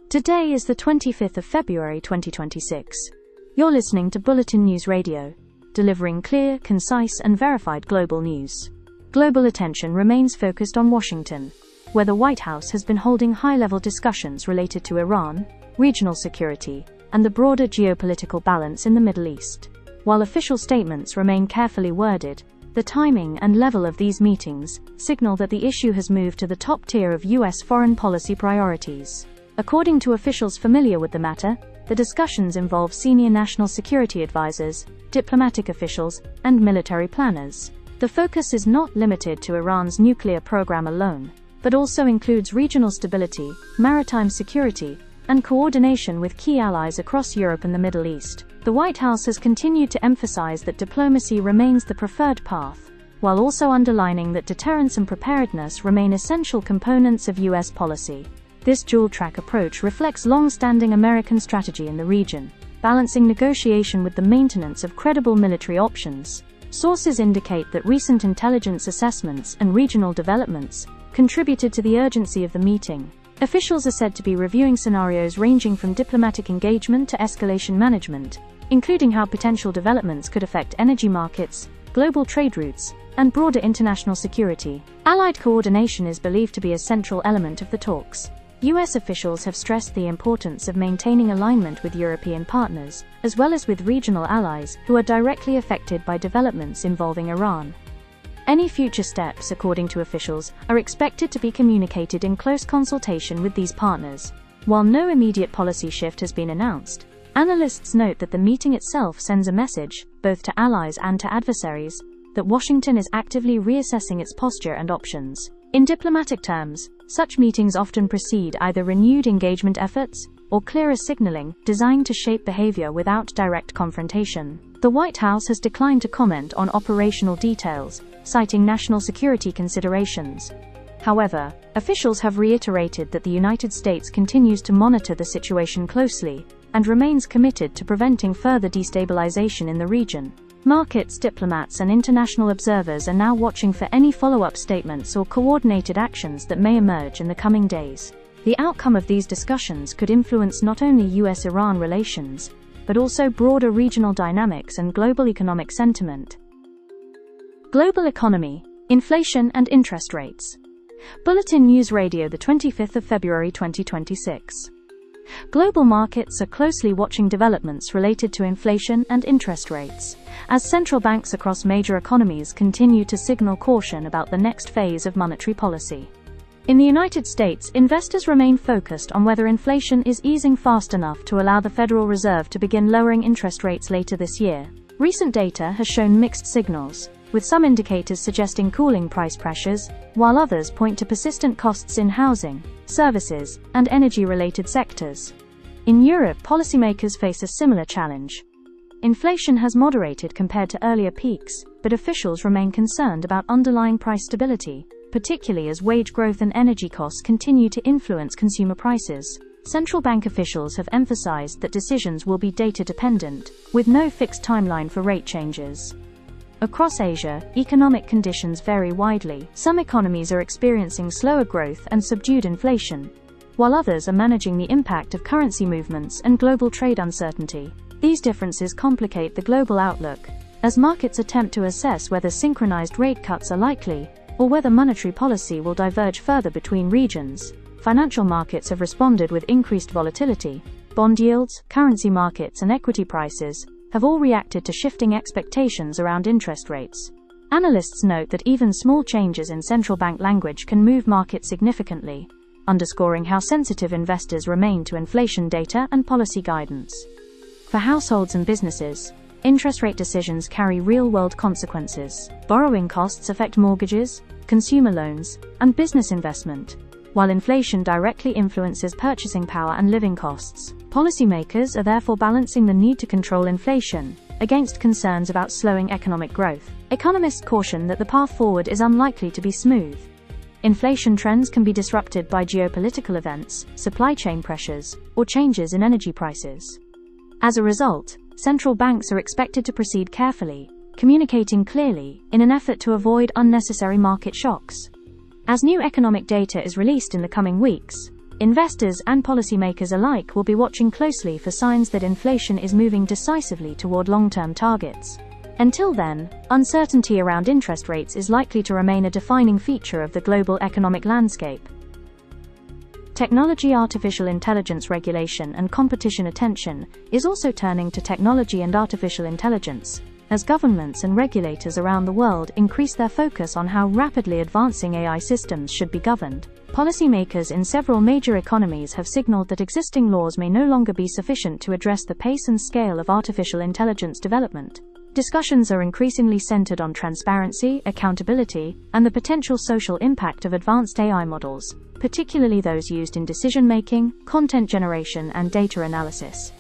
Today is the 25th of February 2026. You're listening to Bulletin News Radio, delivering clear, concise, and verified global news. Global attention remains focused on Washington, where the White House has been holding high-level discussions related to Iran, regional security, and the broader geopolitical balance in the Middle East. While official statements remain carefully worded, the timing and level of these meetings signal that the issue has moved to the top tier of U.S. foreign policy priorities. According to officials familiar with the matter, the discussions involve senior national security advisors, diplomatic officials, and military planners. The focus is not limited to Iran's nuclear program alone, but also includes regional stability, maritime security, and coordination with key allies across Europe and the Middle East. The White House has continued to emphasize that diplomacy remains the preferred path, while also underlining that deterrence and preparedness remain essential components of U.S. policy. This dual-track approach reflects long-standing American strategy in the region, balancing negotiation with the maintenance of credible military options. Sources indicate that recent intelligence assessments and regional developments contributed to the urgency of the meeting. Officials are said to be reviewing scenarios ranging from diplomatic engagement to escalation management, including how potential developments could affect energy markets, global trade routes, and broader international security. Allied coordination is believed to be a central element of the talks. U.S. officials have stressed the importance of maintaining alignment with European partners, as well as with regional allies who are directly affected by developments involving Iran. Any future steps, according to officials, are expected to be communicated in close consultation with these partners. While no immediate policy shift has been announced, analysts note that the meeting itself sends a message, both to allies and to adversaries, that Washington is actively reassessing its posture and options. In diplomatic terms, such meetings often precede either renewed engagement efforts or clearer signaling designed to shape behavior without direct confrontation. The White House has declined to comment on operational details, citing national security considerations. However, officials have reiterated that the United States continues to monitor the situation closely and remains committed to preventing further destabilization in the region. Markets, diplomats, and international observers are now watching for any follow-up statements or coordinated actions that may emerge in the coming days. The outcome of these discussions could influence not only U.S.-Iran relations, but also broader regional dynamics and global economic sentiment. Global economy, inflation and interest rates. Bulletin News Radio, the 25th of February 2026. Global markets are closely watching developments related to inflation and interest rates, as central banks across major economies continue to signal caution about the next phase of monetary policy. In the United States, investors remain focused on whether inflation is easing fast enough to allow the Federal Reserve to begin lowering interest rates later this year. Recent data has shown mixed signals, with some indicators suggesting cooling price pressures, while others point to persistent costs in housing, services, and energy-related sectors. In Europe, policymakers face a similar challenge. Inflation has moderated compared to earlier peaks, but officials remain concerned about underlying price stability, particularly as wage growth and energy costs continue to influence consumer prices. Central bank officials have emphasized that decisions will be data-dependent, with no fixed timeline for rate changes. Across Asia, economic conditions vary widely. Some economies are experiencing slower growth and subdued inflation, while others are managing the impact of currency movements and global trade uncertainty. These differences complicate the global outlook, as markets attempt to assess whether synchronized rate cuts are likely, or whether monetary policy will diverge further between regions. Financial markets have responded with increased volatility. Bond yields, currency markets, and equity prices have all reacted to shifting expectations around interest rates. Analysts note that even small changes in central bank language can move markets significantly, underscoring how sensitive investors remain to inflation data and policy guidance. For households and businesses, interest rate decisions carry real-world consequences. Borrowing costs affect mortgages, consumer loans, and business investment, while inflation directly influences purchasing power and living costs. Policymakers are therefore balancing the need to control inflation against concerns about slowing economic growth. Economists caution that the path forward is unlikely to be smooth. Inflation trends can be disrupted by geopolitical events, supply chain pressures, or changes in energy prices. As a result, central banks are expected to proceed carefully, communicating clearly, in an effort to avoid unnecessary market shocks. As new economic data is released in the coming weeks, investors and policymakers alike will be watching closely for signs that inflation is moving decisively toward long-term targets. Until then, uncertainty around interest rates is likely to remain a defining feature of the global economic landscape. Technology, artificial intelligence regulation and competition attention is also turning to technology and artificial intelligence, as governments and regulators around the world increase their focus on how rapidly advancing AI systems should be governed. Policymakers in several major economies have signaled that existing laws may no longer be sufficient to address the pace and scale of artificial intelligence development. Discussions are increasingly centered on transparency, accountability, and the potential social impact of advanced AI models, particularly those used in decision-making, content generation, and data analysis.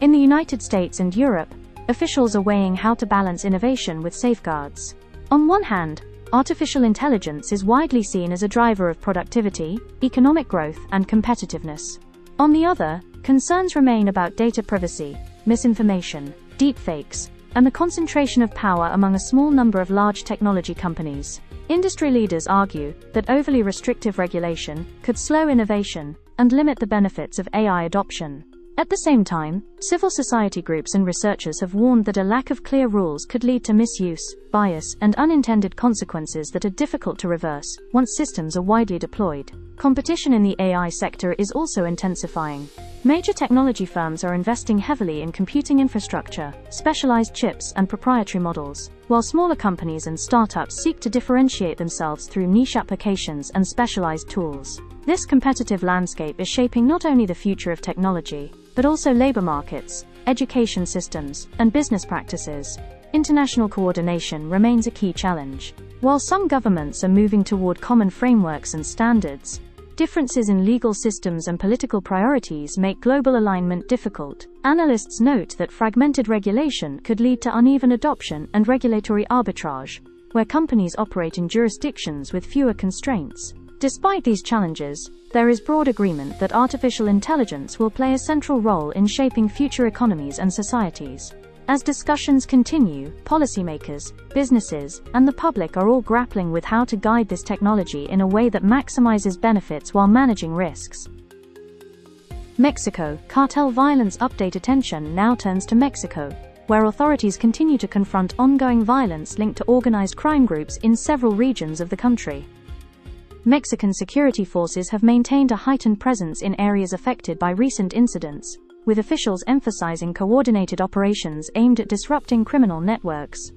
In the United States and Europe, officials are weighing how to balance innovation with safeguards. On one hand, artificial intelligence is widely seen as a driver of productivity, economic growth, and competitiveness. On the other, concerns remain about data privacy, misinformation, deepfakes, and the concentration of power among a small number of large technology companies. Industry leaders argue that overly restrictive regulation could slow innovation and limit the benefits of AI adoption. At the same time, civil society groups and researchers have warned that a lack of clear rules could lead to misuse, bias, and unintended consequences that are difficult to reverse once systems are widely deployed. Competition in the AI sector is also intensifying. Major technology firms are investing heavily in computing infrastructure, specialized chips, and proprietary models, while smaller companies and startups seek to differentiate themselves through niche applications and specialized tools. This competitive landscape is shaping not only the future of technology, but also labor markets, education systems, and business practices. International coordination remains a key challenge. While some governments are moving toward common frameworks and standards, differences in legal systems and political priorities make global alignment difficult. Analysts note that fragmented regulation could lead to uneven adoption and regulatory arbitrage, where companies operate in jurisdictions with fewer constraints. Despite these challenges, there is broad agreement that artificial intelligence will play a central role in shaping future economies and societies. As discussions continue, policymakers, businesses, and the public are all grappling with how to guide this technology in a way that maximizes benefits while managing risks. Mexico, cartel violence update. Attention now turns to Mexico, where authorities continue to confront ongoing violence linked to organized crime groups in several regions of the country. Mexican security forces have maintained a heightened presence in areas affected by recent incidents, with officials emphasizing coordinated operations aimed at disrupting criminal networks.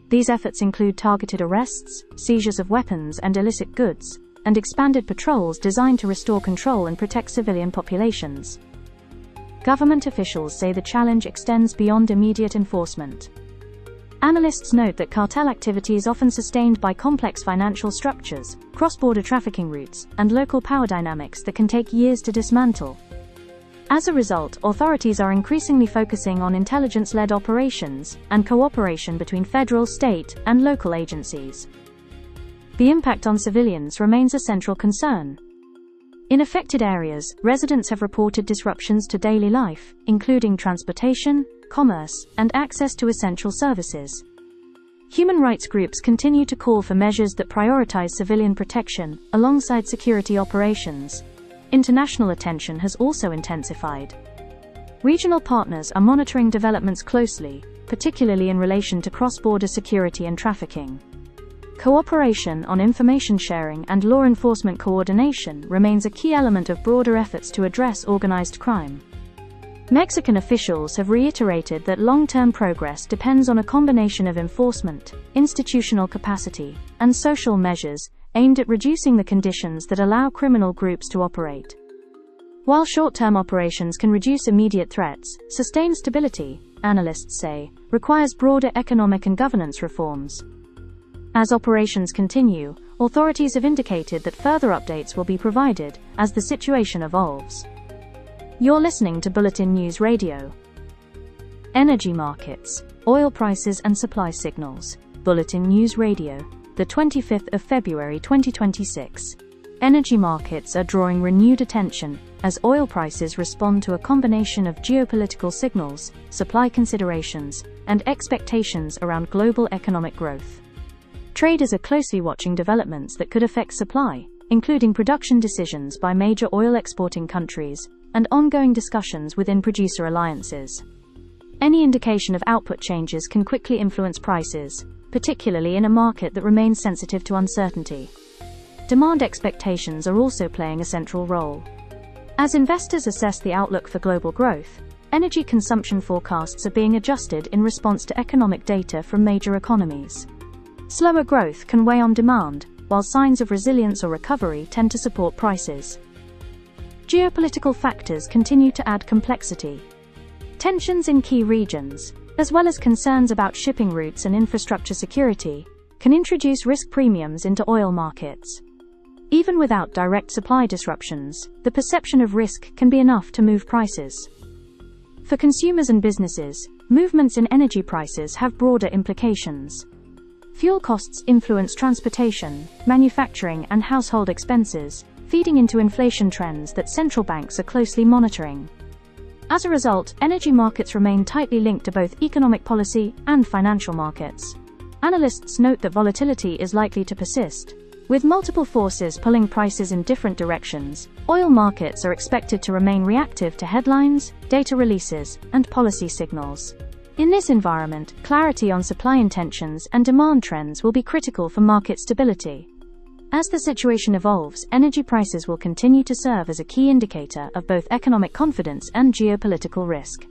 These efforts include targeted arrests, seizures of weapons and illicit goods, and expanded patrols designed to restore control and protect civilian populations. Government officials say the challenge extends beyond immediate enforcement. Analysts note that cartel activity is often sustained by complex financial structures, cross-border trafficking routes, and local power dynamics that can take years to dismantle. As a result, authorities are increasingly focusing on intelligence-led operations and cooperation between federal, state, and local agencies. The impact on civilians remains a central concern. In affected areas, residents have reported disruptions to daily life, including transportation, commerce, and access to essential services. Human rights groups continue to call for measures that prioritize civilian protection, alongside security operations. International attention has also intensified. Regional partners are monitoring developments closely, particularly in relation to cross-border security and trafficking. Cooperation on information sharing and law enforcement coordination remains a key element of broader efforts to address organized crime. Mexican officials have reiterated that long-term progress depends on a combination of enforcement, institutional capacity, and social measures aimed at reducing the conditions that allow criminal groups to operate. While short-term operations can reduce immediate threats, sustained stability, analysts say, requires broader economic and governance reforms. As operations continue, authorities have indicated that further updates will be provided as the situation evolves. You're listening to Bulletin News Radio. Energy markets, oil prices and supply signals. Bulletin News Radio, the 25th of February 2026. Energy markets are drawing renewed attention as oil prices respond to a combination of geopolitical signals, supply considerations, and expectations around global economic growth. Traders are closely watching developments that could affect supply, including production decisions by major oil exporting countries and ongoing discussions within producer alliances. Any indication of output changes can quickly influence prices, particularly in a market that remains sensitive to uncertainty. Demand expectations are also playing a central role. As investors assess the outlook for global growth, energy consumption forecasts are being adjusted in response to economic data from major economies. Slower growth can weigh on demand, while signs of resilience or recovery tend to support prices. Geopolitical factors continue to add complexity. Tensions in key regions, as well as concerns about shipping routes and infrastructure security, can introduce risk premiums into oil markets. Even without direct supply disruptions, the perception of risk can be enough to move prices. For consumers and businesses, movements in energy prices have broader implications. Fuel costs influence transportation, manufacturing, and household expenses, feeding into inflation trends that central banks are closely monitoring. As a result, energy markets remain tightly linked to both economic policy and financial markets. Analysts note that volatility is likely to persist. With multiple forces pulling prices in different directions, oil markets are expected to remain reactive to headlines, data releases, and policy signals. In this environment, clarity on supply intentions and demand trends will be critical for market stability. As the situation evolves, energy prices will continue to serve as a key indicator of both economic confidence and geopolitical risk.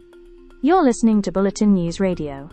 You're listening to Bulletin News Radio.